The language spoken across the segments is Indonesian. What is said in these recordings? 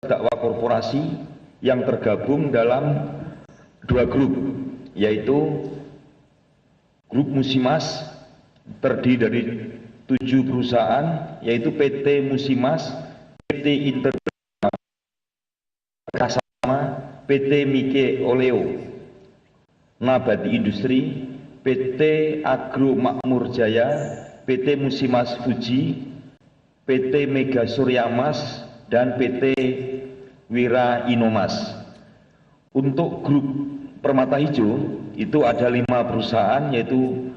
terdakwa korporasi yang tergabung dalam dua grup, yaitu grup Musimas terdiri dari 7 perusahaan, yaitu PT Musimas, PT Inter Kasama, PT Mike Oleo, Nabati Industri, PT Agro Makmur Jaya, PT Musimas Fuji, PT Mega Suryamas, dan PT Wira Inomas. Untuk grup Permata Hijau itu ada 5 perusahaan, yaitu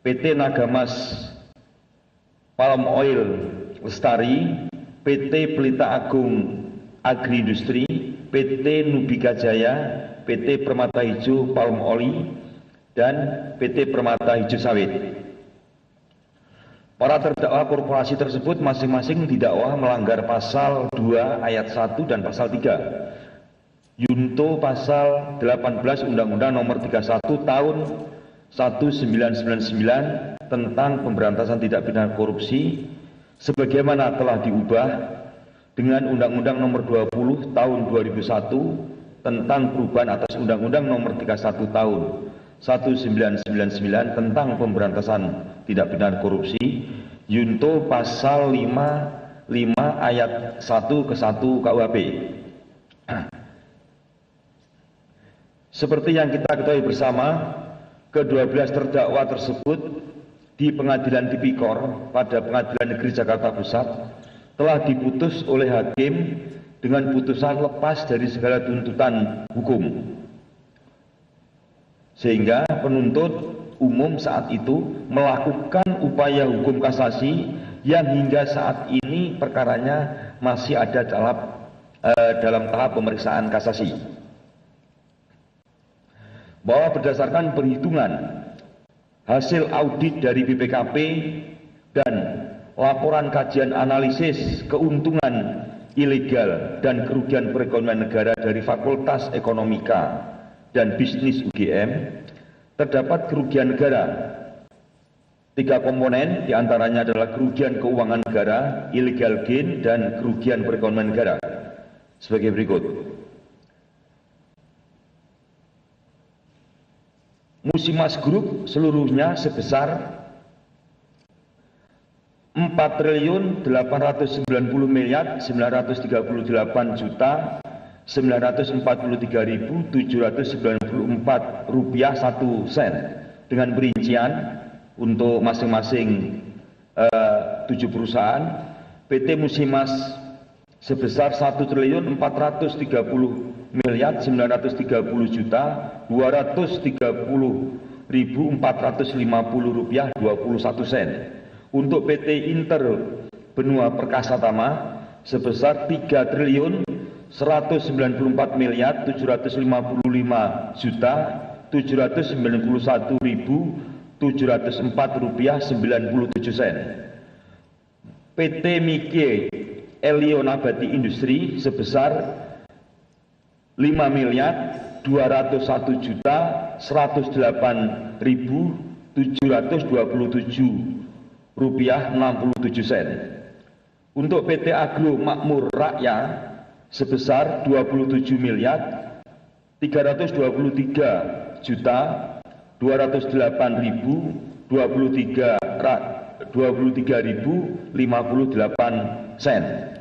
PT Nagamas Palm Oil Lestari, PT Pelita Agung Agri Industri, PT Nubika Jaya, PT Permata Hijau Palm Oli, dan PT Permata Hijau Sawit. Para terdakwa korporasi tersebut masing-masing didakwa melanggar pasal 2 ayat 1 dan pasal 3 Yunto pasal 18 Undang-Undang Nomor 31 Tahun 1999 tentang pemberantasan tindak pidana korupsi sebagaimana telah diubah dengan Undang-Undang Nomor 20 Tahun 2001 tentang perubahan atas Undang-Undang Nomor 31 Tahun 1999 tentang pemberantasan tindak pidana korupsi, Yunto pasal 5 ayat 1 ke 1 KUHP. Seperti yang kita ketahui bersama, ke-12 terdakwa tersebut di Pengadilan Tipikor pada Pengadilan Negeri Jakarta Pusat telah diputus oleh hakim dengan putusan lepas dari segala tuntutan hukum. Sehingga penuntut umum saat itu melakukan upaya hukum kasasi yang hingga saat ini perkaranya masih ada dalam tahap pemeriksaan kasasi. Bahwa berdasarkan perhitungan hasil audit dari BPKP dan laporan kajian analisis keuntungan ilegal dan kerugian perekonomian negara dari Fakultas Ekonomika dan Bisnis UGM, terdapat kerugian negara 3 komponen, diantaranya adalah kerugian keuangan negara, illegal gain, dan kerugian perekonomian negara sebagai berikut. Musimas Group seluruhnya sebesar 4.838.943.794 rupiah 1 sen dengan perincian untuk masing-masing 7 perusahaan. PT Musimas sebesar 1.430.230.450 rupiah 21 sen. Untuk PT Inter Benua Perkasa Tama sebesar 3.195.791.704 rupiah 97 sen. PT Mike Elio Nabati Industri sebesar 5.201.108.727 rupiah 67 sen. Untuk PT Agro Makmur Raya sebesar 27.323.058 sen.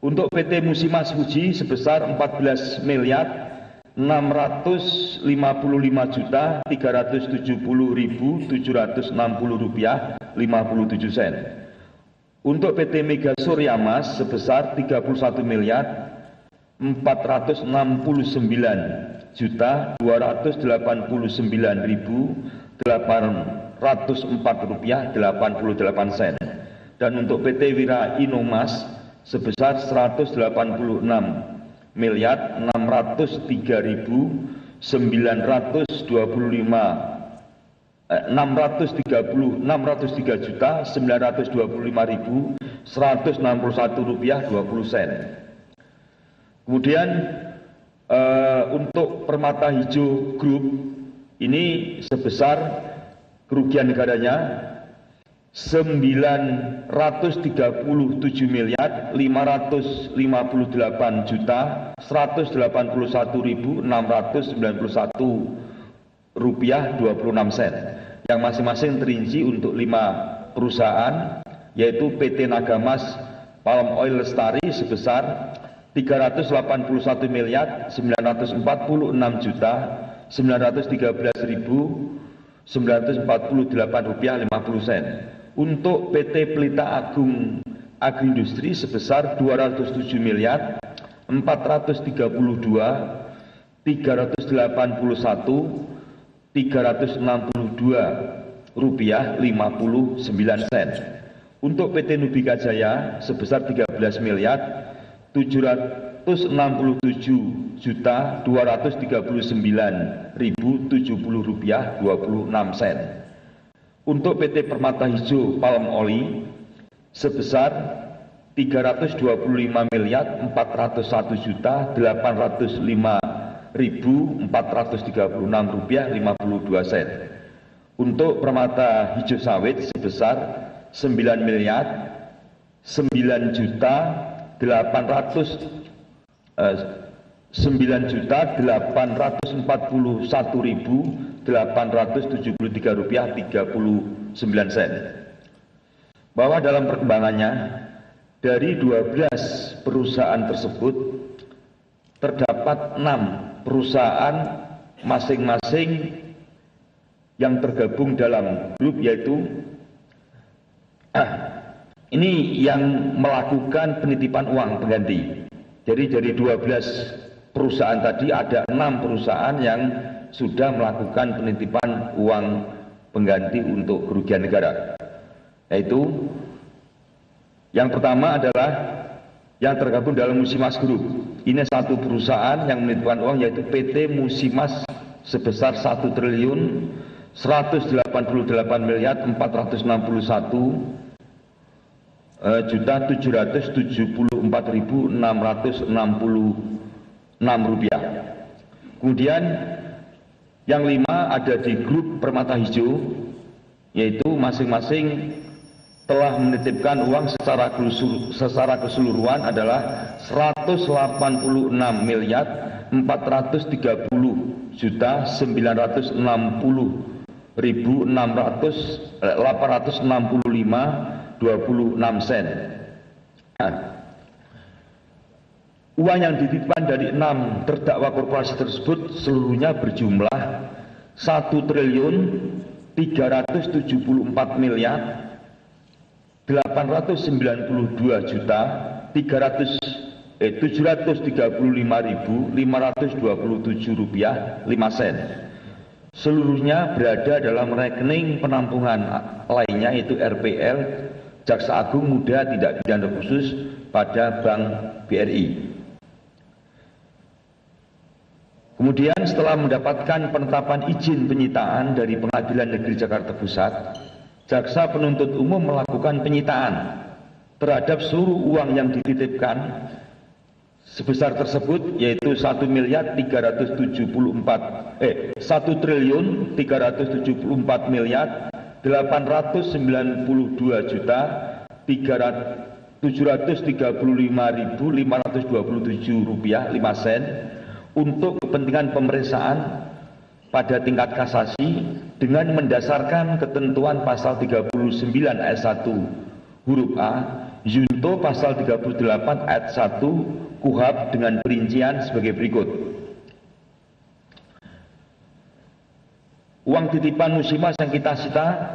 Untuk PT Musimas Fuji sebesar 14.655.370.760 rupiah 57 sen. Untuk PT Mega Suryamas sebesar 31.489.289.804 rupiah 88 sen. Dan untuk PT Wira Inomas sebesar 603.925.161 rupiah 20 sen. Kemudian untuk Permata Hijau Group ini sebesar kerugian negaranya Rp957.558.691.26, yang masing-masing terinci untuk 5 perusahaan, yaitu PT Nagamas Palm Oil Lestari sebesar Rp386.941.913.948,50. Untuk PT Pelita Agung Agrindustri sebesar Rp207.432.362,59. Untuk PT Nubika Jaya sebesar Rp13.269.070,26. Untuk PT Permata Hijau Palm Oil sebesar Rp325.401.835.436,52. Untuk Permata Hijau Sawit sebesar Rp9.941.871.873,39. Bahwa dalam perkembangannya, dari 12 perusahaan tersebut terdapat 6 perusahaan masing-masing yang tergabung dalam grup, yaitu ini yang melakukan penitipan uang pengganti. Jadi dari 12 perusahaan tadi ada 6 perusahaan yang sudah melakukan penitipan uang pengganti untuk kerugian negara. Yaitu yang pertama adalah yang tergabung dalam Musimas Group. Ini satu perusahaan yang menitipkan uang, yaitu PT Musimas sebesar Rp1.088.468.774.666. Kemudian yang 5 ada di grup Permata Hijau, yaitu masing-masing telah menitipkan uang secara keseluruhan adalah Rp180.430.960.865.26. Uang yang dititipkan dari 6 terdakwa korporasi tersebut seluruhnya berjumlah Rp389.735.527,05. Seluruhnya berada dalam rekening penampungan lainnya, yaitu RPL Jaksa Agung Muda Tindak Pidana Khusus pada Bank BRI. Kemudian setelah mendapatkan penetapan izin penyitaan dari Pengadilan Negeri Jakarta Pusat, Jaksa Penuntut Umum melakukan penyitaan terhadap seluruh uang yang dititipkan sebesar tersebut, yaitu Rp1.394.735.527,05 untuk kepentingan pemeriksaan pada tingkat kasasi dengan mendasarkan ketentuan pasal 39 ayat 1 huruf A junto pasal 38 ayat 1 KUHP dengan perincian sebagai berikut. Uang titipan Musimas yang kita sita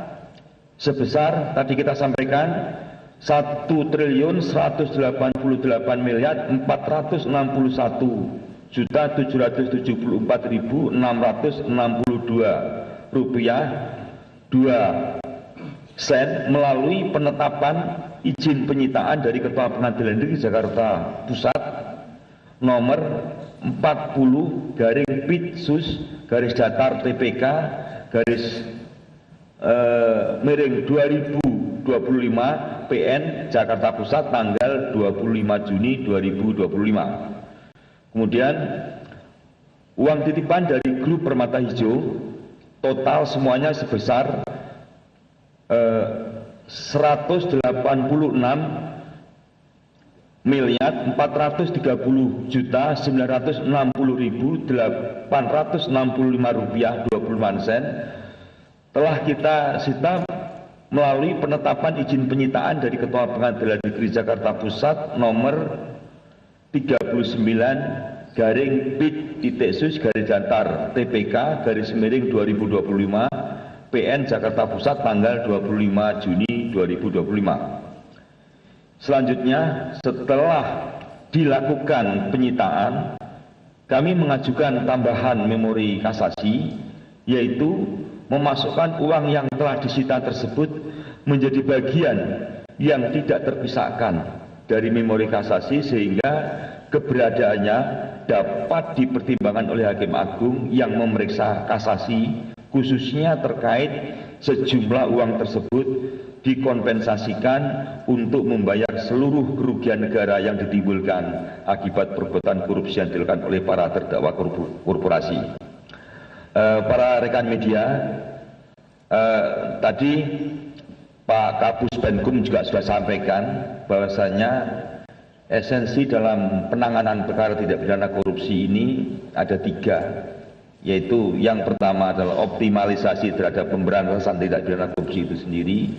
sebesar tadi kita sampaikan Rp1.464.461.764.462 melalui penetapan izin penyitaan dari Ketua Pengadilan Negeri Jakarta Pusat nomor 40/PIT/2025 PN Jakarta Pusat tanggal 25 Juni 2025. Kemudian uang titipan dari grup Permata Hijau total semuanya sebesar 186.960.865 telah kita sita melalui penetapan izin penyitaan dari Ketua Pengadilan Negeri Jakarta Pusat nomor 39-bit-sus-TPK-2025 PN Jakarta Pusat tanggal 25 Juni 2025. Selanjutnya, setelah dilakukan penyitaan, kami mengajukan tambahan memori kasasi, yaitu memasukkan uang yang telah disita tersebut menjadi bagian yang tidak terpisahkan dari memori kasasi, sehingga keberadaannya dapat dipertimbangkan oleh Hakim Agung yang memeriksa kasasi, khususnya terkait sejumlah uang tersebut dikompensasikan untuk membayar seluruh kerugian negara yang ditimbulkan akibat perbuatan korupsi yang dilakukan oleh para terdakwa korporasi. Para rekan media, tadi Pak Kapus Penkum juga sudah sampaikan bahwasanya esensi dalam penanganan perkara tindak pidana korupsi ini ada 3, yaitu yang pertama adalah optimalisasi terhadap pemberantasan tindak pidana korupsi itu sendiri.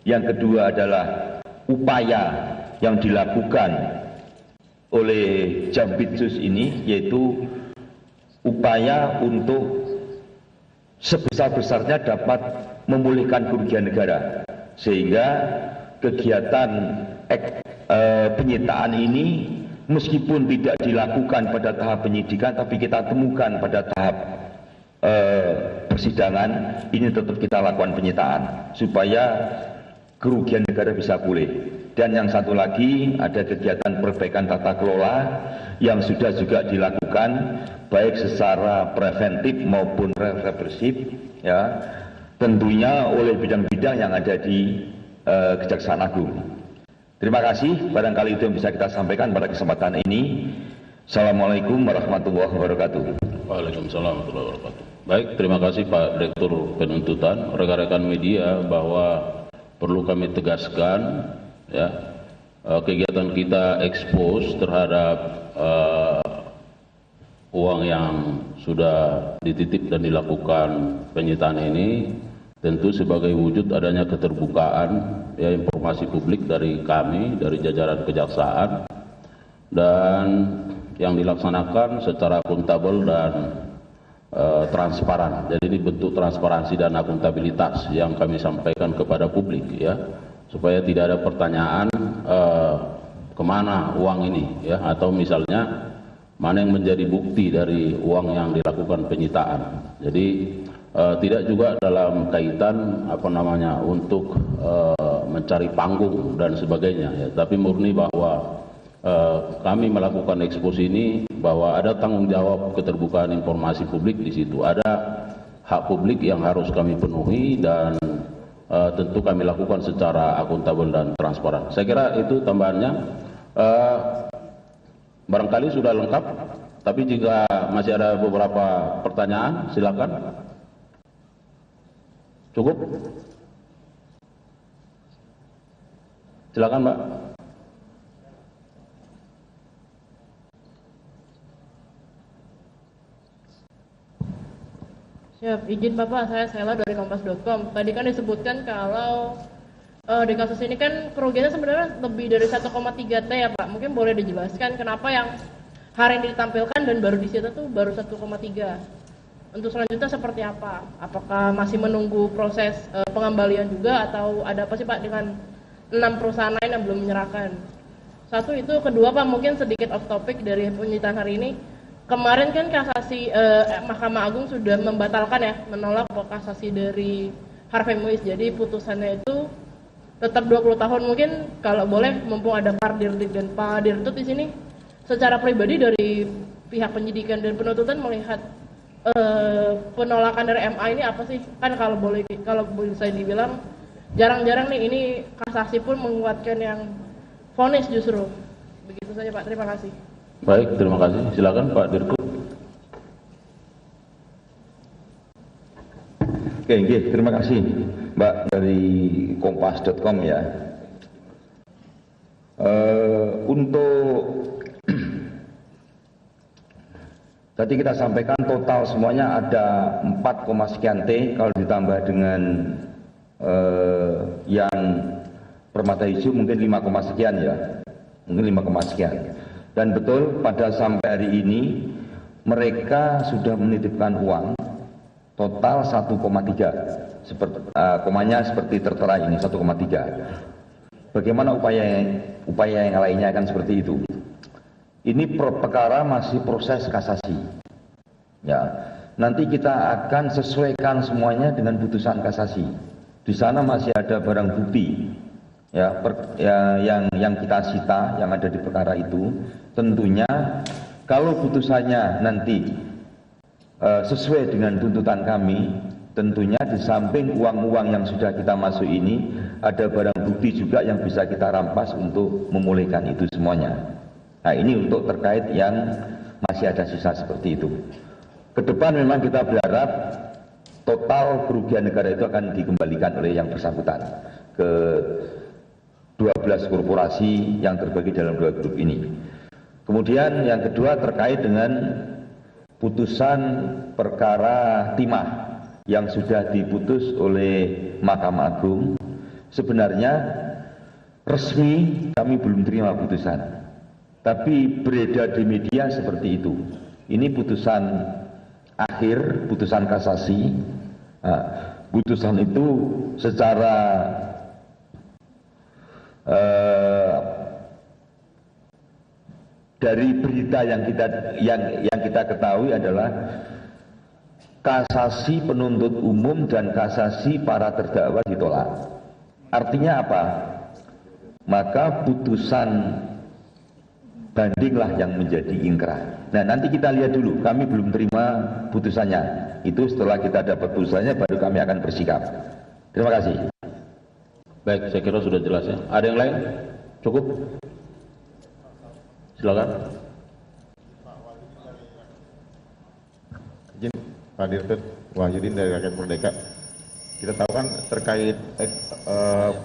Yang kedua adalah upaya yang dilakukan oleh Jampitsus ini, yaitu upaya untuk sebesar-besarnya dapat memulihkan kerugian negara, sehingga kegiatan penyitaan ini meskipun tidak dilakukan pada tahap penyidikan, tapi kita temukan pada tahap persidangan, ini tetap kita lakukan penyitaan supaya kerugian negara bisa pulih. Dan yang satu lagi, ada kegiatan perbaikan tata kelola yang sudah juga dilakukan baik secara preventif maupun represif, ya, tentunya oleh bidang-bidang yang ada di Kejaksaan Agung. Terima kasih, barangkali itu yang bisa kita sampaikan pada kesempatan ini. Assalamualaikum warahmatullahi wabarakatuh. Waalaikumsalam warahmatullahi wabarakatuh. Baik, terima kasih Pak Direktur Penuntutan. Rekan-rekan media, bahwa perlu kami tegaskan, ya, kegiatan kita ekspos terhadap uang yang sudah dititip dan dilakukan penyitaan ini tentu sebagai wujud adanya keterbukaan, ya, informasi publik dari kami, dari jajaran kejaksaan, dan yang dilaksanakan secara akuntabel dan transparan. Jadi ini bentuk transparansi dan akuntabilitas yang kami sampaikan kepada publik, ya, supaya tidak ada pertanyaan kemana uang ini, ya, atau misalnya mana yang menjadi bukti dari uang yang dilakukan penyitaan. Jadi tidak juga dalam kaitan untuk mencari panggung dan sebagainya, ya, tapi murni bahwa kami melakukan ekspos ini bahwa ada tanggung jawab keterbukaan informasi publik di situ, ada hak publik yang harus kami penuhi, dan tentu kami lakukan secara akuntabel dan transparan. Saya kira itu tambahannya. Barangkali sudah lengkap, tapi jika masih ada beberapa pertanyaan, silakan. Cukup? Silakan, Mbak. Siap, izin Bapak, saya Sela dari Kompas.com. Tadi kan disebutkan kalau di kasus ini kan kerugiannya sebenarnya lebih dari 1,3 T ya Pak. Mungkin boleh dijelaskan kenapa yang hari ini ditampilkan dan baru disita tuh baru 1,3. Untuk selanjutnya seperti apa? Apakah masih menunggu proses pengembalian juga, atau ada apa sih Pak dengan 6 perusahaan lain yang belum menyerahkan? Satu itu. Kedua Pak, mungkin sedikit off topic dari penyitaan hari ini. Kemarin kan kasasi Mahkamah Agung sudah membatalkan, ya, menolak kasasi dari Harvey Muiz. Jadi putusannya itu tetap 20 tahun. Mungkin kalau boleh, mumpung ada Pak Dirdik dan Pak Dirtut di sini, secara pribadi dari pihak penyidikan dan penuntutan melihat penolakan dari MA ini apa sih? Kan kalau boleh saya dibilang jarang-jarang nih ini kasasi pun menguatkan yang vonis justru. Begitu saja Pak, terima kasih. Baik, terima kasih. Silakan Pak Dirkut. Oke, terima kasih Mbak dari kompas.com ya. Untuk tadi kita sampaikan total semuanya ada 4, sekian T, kalau ditambah dengan yang permata hijau mungkin 5, sekian ya, mungkin 5, sekian. Dan betul pada sampai hari ini mereka sudah menitipkan uang total 1,3, komanya seperti tertera ini 1,3. Bagaimana upaya yang lainnya akan seperti itu? Ini perkara masih proses kasasi. Ya, nanti kita akan sesuaikan semuanya dengan putusan kasasi. Di sana masih ada barang bukti, ya, yang kita sita, yang ada di perkara itu. Tentunya kalau putusannya nanti sesuai dengan tuntutan kami, tentunya di samping uang-uang yang sudah kita masuk ini, ada barang bukti juga yang bisa kita rampas untuk memulihkan itu semuanya. Nah, ini untuk terkait yang masih ada sisa seperti itu. Ke depan memang kita berharap total kerugian negara itu akan dikembalikan oleh yang bersangkutan ke 12 korporasi yang terbagi dalam 2 grup ini. Kemudian yang kedua terkait dengan putusan perkara timah yang sudah diputus oleh Mahkamah Agung. Sebenarnya resmi kami belum terima putusan, tapi beredar di media seperti itu. Ini putusan akhir, putusan kasasi. Nah, putusan itu secara dari berita yang kita ketahui adalah kasasi penuntut umum dan kasasi para terdakwa ditolak. Artinya apa? Maka putusan bandinglah yang menjadi ingkrah. Nah, nanti kita lihat dulu, kami belum terima putusannya. Itu setelah kita dapat putusannya baru kami akan bersikap. Terima kasih. Baik, saya kira sudah jelas ya. Ada yang lain? Cukup? Silakan. Izin Pak Dirtut Wahyudin dari Rakyat Merdeka. Kita tahu kan terkait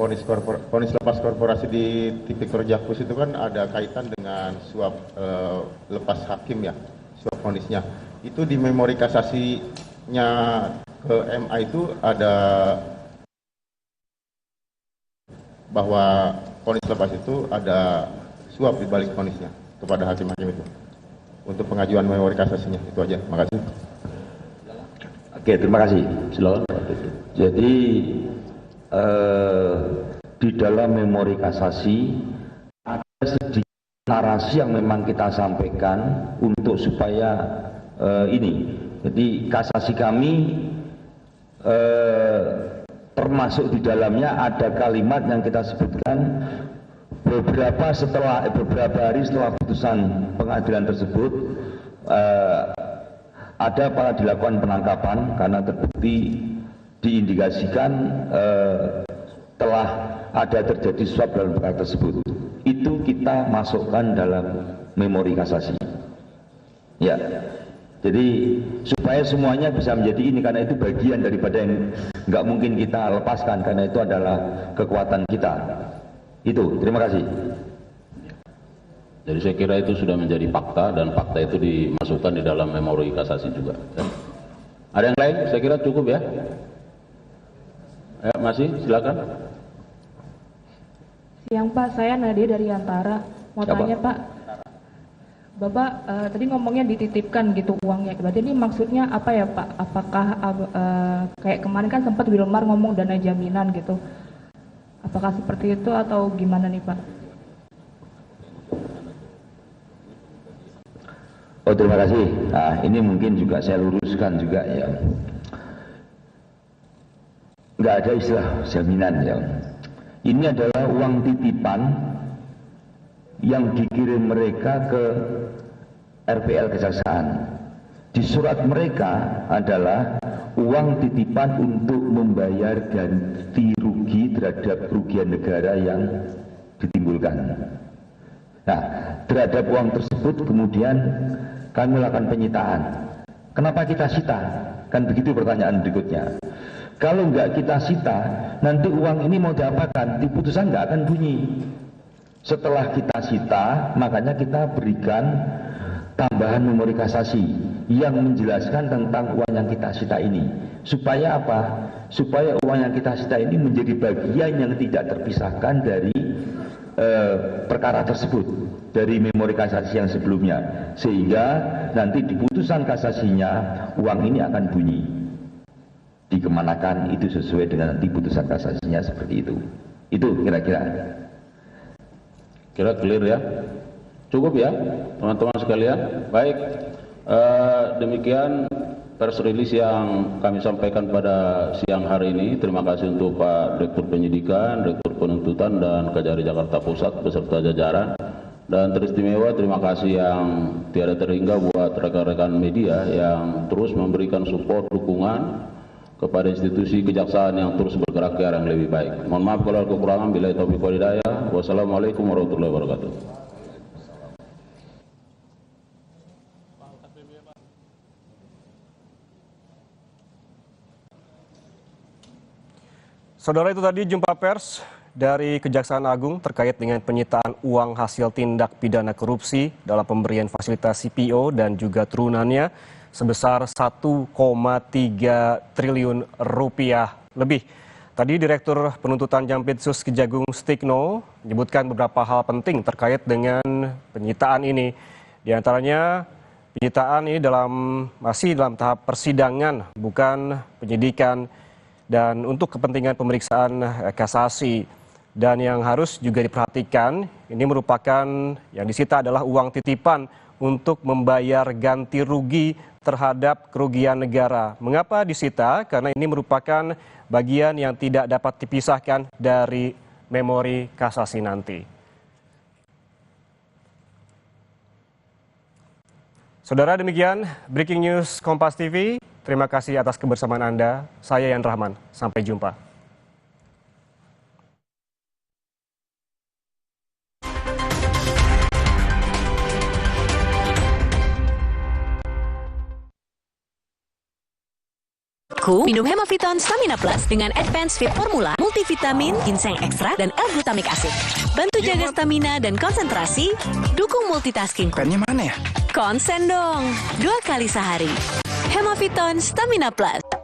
vonis lepas korporasi di Tipikor Jakpus itu kan ada kaitan dengan suap lepas hakim ya, suap vonisnya. Itu di memori kasasinya ke MA itu ada bahwa vonis lepas itu ada suap di balik vonisnya kepada hakim-hakim itu. Untuk pengajuan memori kasasinya itu aja. Terima kasih. Oke, terima kasih. Silakan. Jadi di dalam memori kasasi ada sedikit narasi yang memang kita sampaikan untuk supaya ini. Jadi kasasi kami termasuk di dalamnya ada kalimat yang kita sebutkan beberapa hari setelah putusan pengadilan tersebut ada pada dilakukan penangkapan karena terbukti diindikasikan telah ada terjadi suap dalam perkara tersebut. Itu kita masukkan dalam memori kasasi. Ya, jadi supaya semuanya bisa menjadi ini, karena itu bagian daripada yang nggak mungkin kita lepaskan karena itu adalah kekuatan kita. Itu, terima kasih. Jadi saya kira itu sudah menjadi fakta dan fakta itu dimasukkan di dalam memori kasasi juga. Ada yang lain? Saya kira cukup ya. Ya, masih silakan. Siang Pak, saya Nadia dari Antara. Mau tanya Pak, Bapak tadi ngomongnya dititipkan gitu uangnya. Berarti ini maksudnya apa ya Pak? Apakah kayak kemarin kan sempat Wilmar ngomong dana jaminan gitu. Apakah seperti itu atau gimana nih Pak? Oh, terima kasih. Nah, ini mungkin juga saya luruskan juga ya. Nggak ada istilah jaminan ya. Ini adalah uang titipan yang dikirim mereka ke RPL Kejaksaan. Di surat mereka adalah uang titipan untuk membayar ganti rugi terhadap kerugian negara yang ditimbulkan. Nah, terhadap uang tersebut kemudian kami melakukan penyitaan. Kenapa kita sita? Kan begitu pertanyaan berikutnya. Kalau nggak kita sita, nanti uang ini mau diapakan? Di putusan nggak akan bunyi. Setelah kita sita, makanya kita berikan tambahan memori kasasi yang menjelaskan tentang uang yang kita sita ini. Supaya apa? Supaya uang yang kita sita ini menjadi bagian yang tidak terpisahkan dari perkara tersebut, dari memori kasasi yang sebelumnya, sehingga nanti di putusan kasasinya uang ini akan bunyi dikemanakan, itu sesuai dengan nanti putusan kasasinya seperti itu. Itu kira-kira clear ya, cukup ya teman-teman sekalian. Baik, demikian press release yang kami sampaikan pada siang hari ini. Terima kasih untuk Pak Direktur Penyidikan, Direktur Penuntutan, dan Kejari Jakarta Pusat beserta jajaran. Dan teristimewa terima kasih yang tiada terhingga buat rekan-rekan media yang terus memberikan support, dukungan kepada institusi kejaksaan yang terus bergerak ke arah yang lebih baik. Mohon maaf kalau ada kekurangan. Billahi taufiq wal hidayah. Wassalamualaikum warahmatullahi wabarakatuh. Saudara, itu tadi jumpa pers dari Kejaksaan Agung terkait dengan penyitaan uang hasil tindak pidana korupsi dalam pemberian fasilitas CPO dan juga turunannya sebesar 1,3 triliun rupiah lebih. Tadi Direktur Penuntutan Jampitsus Kejagung Stikno menyebutkan beberapa hal penting terkait dengan penyitaan ini. Di antaranya penyitaan ini masih dalam tahap persidangan, bukan penyidikan, dan untuk kepentingan pemeriksaan kasasi. Dan yang harus juga diperhatikan, ini merupakan yang disita adalah uang titipan untuk membayar ganti rugi terhadap kerugian negara. Mengapa disita? Karena ini merupakan bagian yang tidak dapat dipisahkan dari memori kasasi nanti. Saudara, demikian Breaking News Kompas TV. Terima kasih atas kebersamaan Anda. Saya Yan Rahman. Sampai jumpa. Minum Hemaviton Stamina Plus dengan Advanced Fit Formula, multivitamin, ginseng ekstra, dan L-glutamik acid. Bantu jaga stamina dan konsentrasi, dukung multitasking. Pennya mana ya? Konsen dong, 2 kali sehari. Hemaviton Stamina Plus.